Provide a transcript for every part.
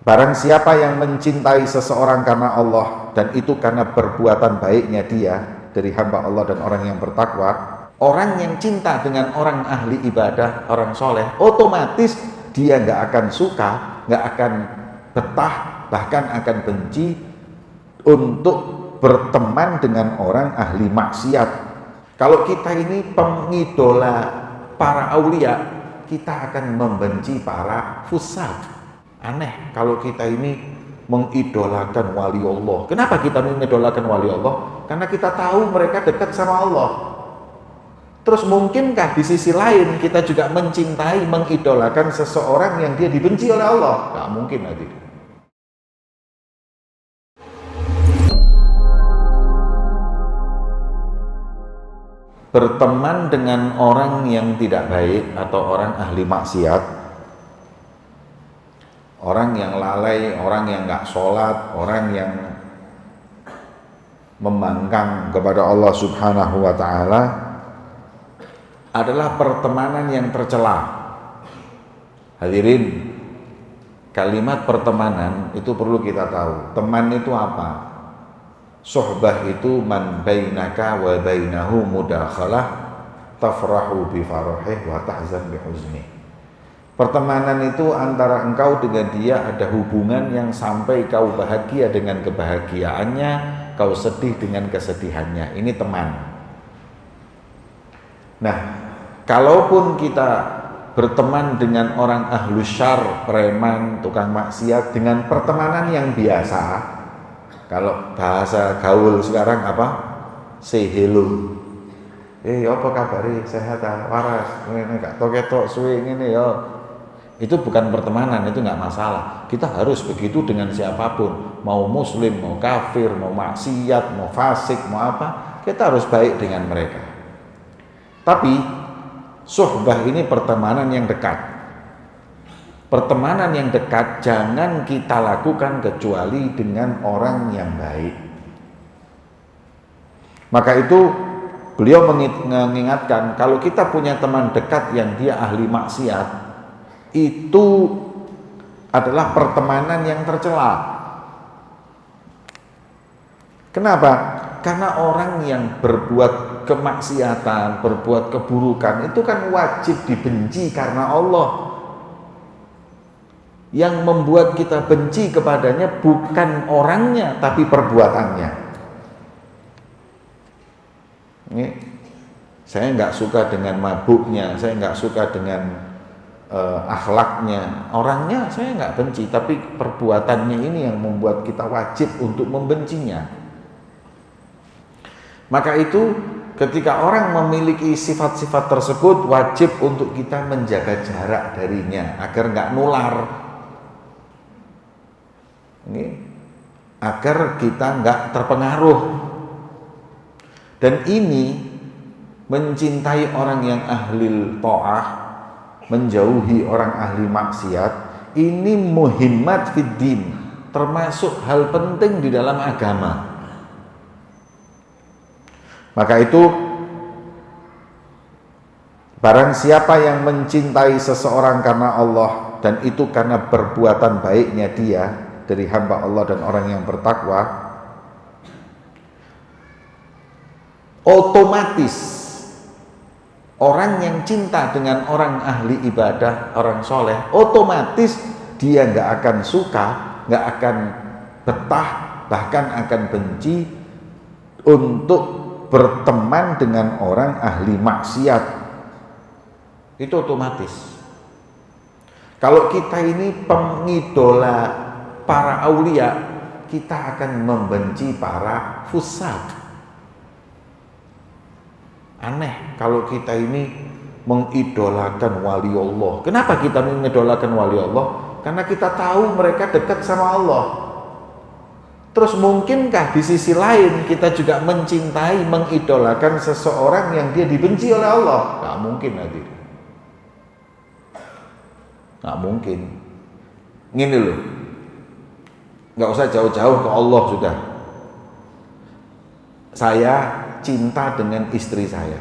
Barang siapa yang mencintai seseorang karena Allah dan itu karena perbuatan baiknya dia dari hamba Allah dan orang yang bertakwa, orang yang cinta dengan orang ahli ibadah, orang soleh, otomatis dia nggak akan suka, nggak akan betah, bahkan akan benci untuk berteman dengan orang ahli maksiat. Kalau kita ini pengidola para aulia, kita akan membenci para fusaq. Aneh kalau kita ini mengidolakan wali Allah. Kenapa kita mengidolakan wali Allah? Karena kita tahu mereka dekat sama Allah. Terus mungkinkah di sisi lain kita juga mencintai, mengidolakan seseorang yang dia dibenci oleh Allah? Nggak mungkin nanti. Berteman dengan orang yang tidak baik atau orang ahli maksiat, orang yang lalai, orang yang nggak sholat, orang yang membangkang kepada Allah Subhanahu wa Ta'ala, adalah pertemanan yang tercela. Hadirin, kalimat pertemanan itu perlu kita tahu. Teman itu apa? Sohbah itu man bainaka wa bainahu mudakhalah tafrahu bi farahih wa tahzan bi huzni. Pertemanan itu antara engkau dengan dia ada hubungan yang sampai kau bahagia dengan kebahagiaannya, kau sedih dengan kesedihannya. Ini teman. Nah, kalaupun kita berteman dengan orang ahlu syar, preman, tukang maksiat dengan pertemanan yang biasa, kalau bahasa gaul sekarang apa? Say hello. Apa kabari? Sehat ah? Waras? Ngene gak tok-tok suwe ngene ya. Itu bukan pertemanan, itu nggak masalah. Kita harus begitu dengan siapapun, mau muslim, mau kafir, mau maksiat, mau fasik, mau apa, kita harus baik dengan mereka. Tapi suhbah ini pertemanan yang dekat. Pertemanan yang dekat jangan kita lakukan kecuali dengan orang yang baik. Maka itu beliau mengingatkan, kalau kita punya teman dekat yang dia ahli maksiat, itu adalah pertemanan yang tercela. Kenapa? Karena orang yang berbuat kemaksiatan, berbuat keburukan itu kan wajib dibenci karena Allah. Yang membuat kita benci kepadanya bukan orangnya, tapi perbuatannya. Ini, saya nggak suka dengan mabuknya, saya nggak suka dengan akhlaknya, orangnya saya nggak benci, tapi perbuatannya ini yang membuat kita wajib untuk membencinya. Maka itu ketika orang memiliki sifat-sifat tersebut, wajib untuk kita menjaga jarak darinya agar nggak nular. Ini agar kita nggak terpengaruh. Dan ini mencintai orang yang ahli ta'ah, menjauhi orang ahli maksiat, ini muhimmat fid din, termasuk hal penting di dalam agama. Maka itu barang siapa yang mencintai seseorang karena Allah dan itu karena perbuatan baiknya dia dari hamba Allah dan orang yang bertakwa, otomatis orang yang cinta dengan orang ahli ibadah, orang soleh, otomatis dia nggak akan suka, nggak akan betah, bahkan akan benci untuk berteman dengan orang ahli maksiat. Itu otomatis. Kalau kita ini pengidola para aulia, kita akan membenci para fusaq. Aneh kalau kita ini mengidolakan wali Allah. Kenapa kita mengidolakan wali Allah? Karena kita tahu mereka dekat sama Allah. Terus mungkinkah di sisi lain kita juga mencintai, mengidolakan seseorang yang dia dibenci oleh Allah? Nggak mungkin nanti. Nggak mungkin. Gini loh, nggak usah jauh-jauh ke Allah sudah. Saya cinta dengan istri saya,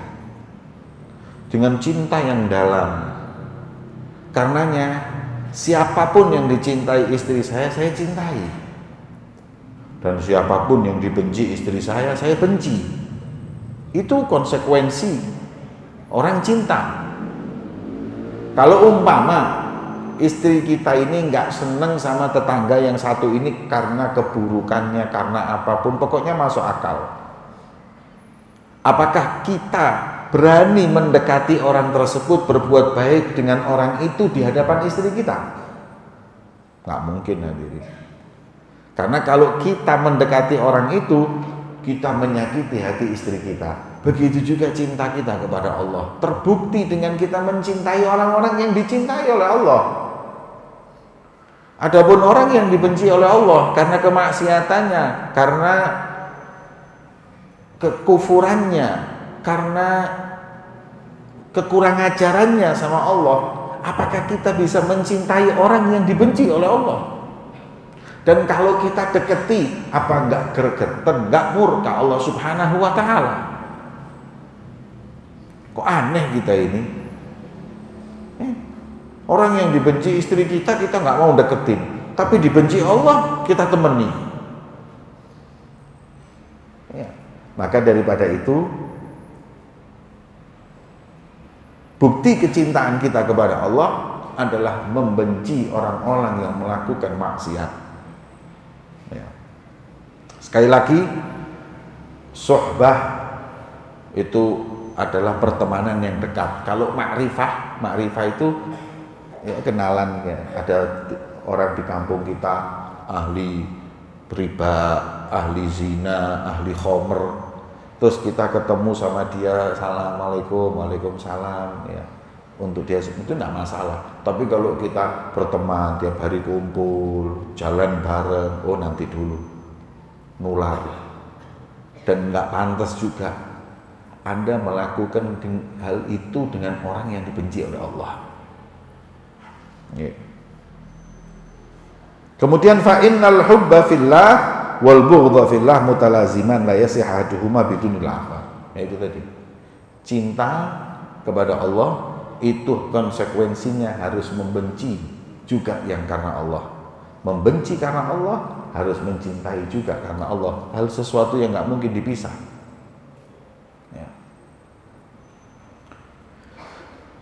dengan cinta yang dalam. Karenanya Siapapun yang dicintai istri saya cintai. Dan siapapun yang dibenci istri saya benci. Itu konsekuensi orang cinta. Kalau umpama istri kita ini nggak seneng sama tetangga yang satu ini karena keburukannya, karena apapun, pokoknya masuk akal. Apakah kita berani mendekati orang tersebut, berbuat baik dengan orang itu di hadapan istri kita? Nggak mungkin, hadirin. Karena kalau kita mendekati orang itu, kita menyakiti hati istri kita. Begitu juga cinta kita kepada Allah, terbukti dengan kita mencintai orang-orang yang dicintai oleh Allah. Adapun orang yang dibenci oleh Allah karena kemaksiatannya, karena kekufurannya, karena kekurang ajarannya sama Allah, apakah kita bisa mencintai orang yang dibenci oleh Allah? Dan kalau kita deketi, apa enggak gergeten, enggak murka Allah Subhanahu wa ta'ala? Kok aneh kita ini? Orang yang dibenci istri kita enggak mau deketin, tapi dibenci Allah, kita temeni. Ya. Maka daripada itu, bukti kecintaan kita kepada Allah adalah membenci orang-orang yang melakukan maksiat. Ya. Sekali lagi, sohbah itu adalah pertemanan yang dekat. Kalau ma'rifah itu ya kenalan ya. Ada orang di kampung kita ahli riba, ahli zina, ahli khomer, terus kita ketemu sama dia, assalamualaikum, waalaikumsalam ya. Untuk dia itu tidak masalah. Tapi kalau kita berteman, tiap hari kumpul, jalan bareng, oh nanti dulu nular. Dan nggak pantas juga Anda melakukan hal itu dengan orang yang dibenci oleh Allah. Ya. Kemudian fa innal hubba fillah wal bughdha fillah mutalaziman la yasih ahaduhuma bidunil akhar. Ya, itu tadi. Cinta kepada Allah itu konsekuensinya harus membenci juga yang karena Allah. Membenci karena Allah harus mencintai juga karena Allah. Hal sesuatu yang nggak mungkin dipisah. Ya.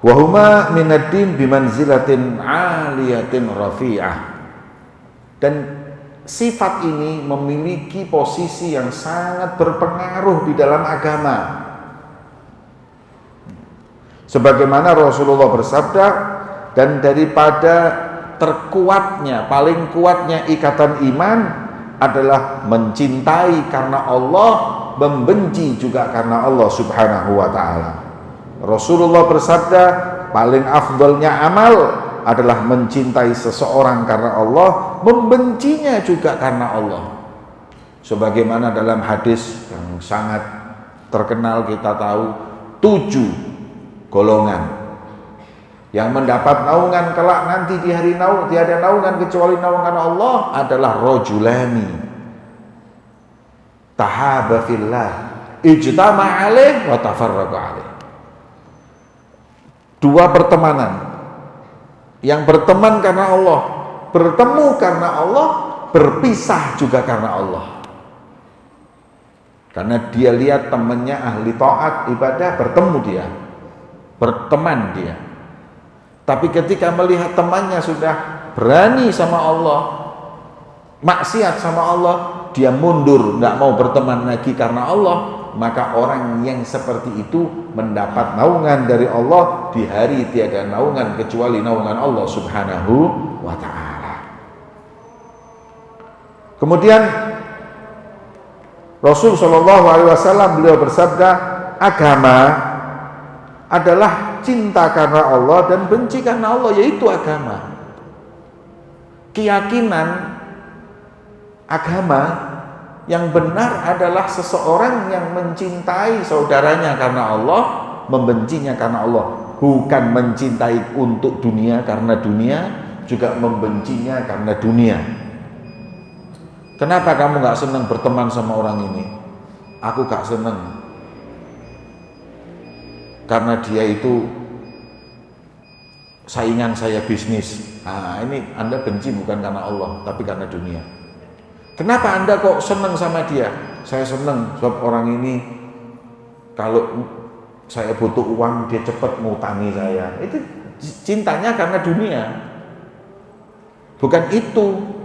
Wahuma minaddin bimanzilatin aliyatin rafi'ah. Dan sifat ini memiliki posisi yang sangat berpengaruh di dalam agama. Sebagaimana Rasulullah bersabda, dan daripada terkuatnya, paling kuatnya ikatan iman adalah mencintai karena Allah, membenci juga karena Allah Subhanahu wa ta'ala. Rasulullah bersabda, paling afdalnya amal adalah mencintai seseorang karena Allah, membencinya juga karena Allah. Sebagaimana dalam hadis yang sangat terkenal kita tahu, 7 golongan yang mendapat naungan kelak nanti di hari naung, tiada naungan kecuali naungan Allah, adalah rajulani tahaba fillah ijtama alaih wa tafarraqa alaih. 2 pertemanan yang berteman karena Allah, bertemu karena Allah, berpisah juga karena Allah. Karena dia lihat temannya ahli taat ibadah, bertemu dia, berteman dia. Tapi ketika melihat temannya sudah berani sama Allah, maksiat sama Allah, dia mundur, tidak mau berteman lagi karena Allah. Maka orang yang seperti itu mendapat naungan dari Allah di hari tiada naungan kecuali naungan Allah Subhanahu wa ta'ala. Kemudian Rasul SAW beliau bersabda, agama adalah cinta karena Allah dan benci karena Allah, yaitu agama. Keyakinan agama yang benar adalah seseorang yang mencintai saudaranya karena Allah, membencinya karena Allah. Bukan mencintai untuk dunia karena dunia, juga membencinya karena dunia. Kenapa kamu gak senang berteman sama orang ini? Aku gak senang karena dia itu saingan saya bisnis. Ini Anda benci bukan karena Allah, tapi karena dunia. Kenapa Anda kok senang sama dia? Saya senang sebab orang ini kalau saya butuh uang dia cepat ngutangi saya. Itu cintanya karena dunia. Bukan itu.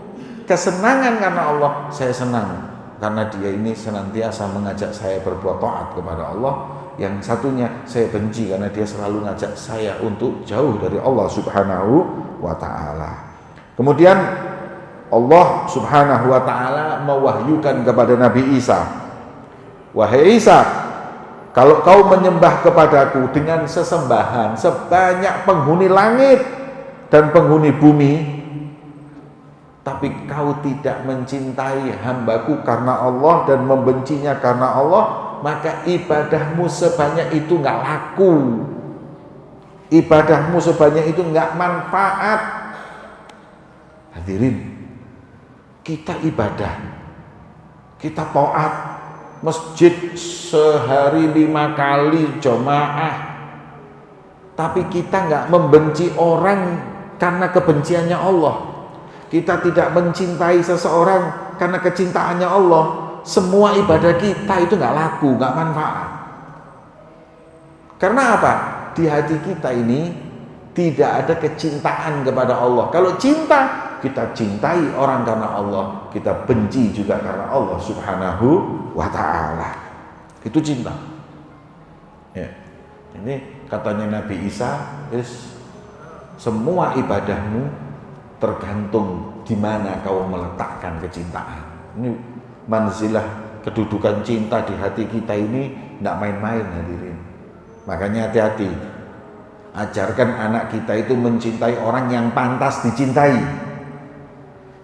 Kesenangan karena Allah. Saya senang karena dia ini senantiasa mengajak saya berbuat taat kepada Allah. Yang satunya saya benci karena dia selalu ngajak saya untuk jauh dari Allah Subhanahu wa ta'ala. Kemudian Allah Subhanahu wa ta'ala mewahyukan kepada Nabi Isa, wahai Isa, kalau kau menyembah kepadaku dengan sesembahan sebanyak penghuni langit dan penghuni bumi, tapi kau tidak mencintai hambaku karena Allah dan membencinya karena Allah, maka ibadahmu sebanyak itu nggak laku, ibadahmu sebanyak itu nggak manfaat. Hadirin, kita ibadah, kita taat, masjid sehari 5 kali jamaah, tapi kita nggak membenci orang karena kebenciannya Allah. Kita tidak mencintai seseorang karena kecintaannya Allah. Semua ibadah kita itu nggak laku, nggak manfaat. Karena apa? Di hati kita ini tidak ada kecintaan kepada Allah. Kalau cinta, kita cintai orang karena Allah, kita benci juga karena Allah Subhanahu wa ta'ala. Itu cinta. Ya. Ini katanya Nabi Isa, semua ibadahmu tergantung di mana kau meletakkan kecintaan. Ini manzilah kedudukan cinta di hati kita ini tidak main-main, hadirin. Makanya hati-hati, ajarkan anak kita itu mencintai orang yang pantas dicintai.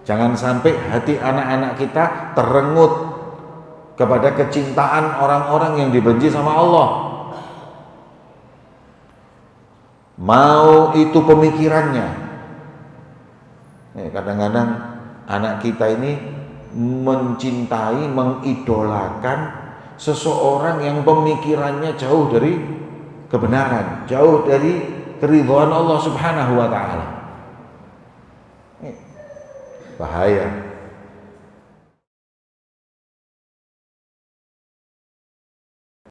Jangan sampai hati anak-anak kita terengut kepada kecintaan orang-orang yang dibenci sama Allah. Mau itu pemikirannya. Kadang-kadang anak kita ini mencintai, mengidolakan seseorang yang pemikirannya jauh dari kebenaran, jauh dari keridhaan Allah Subhanahu wa ta'ala. Bahaya.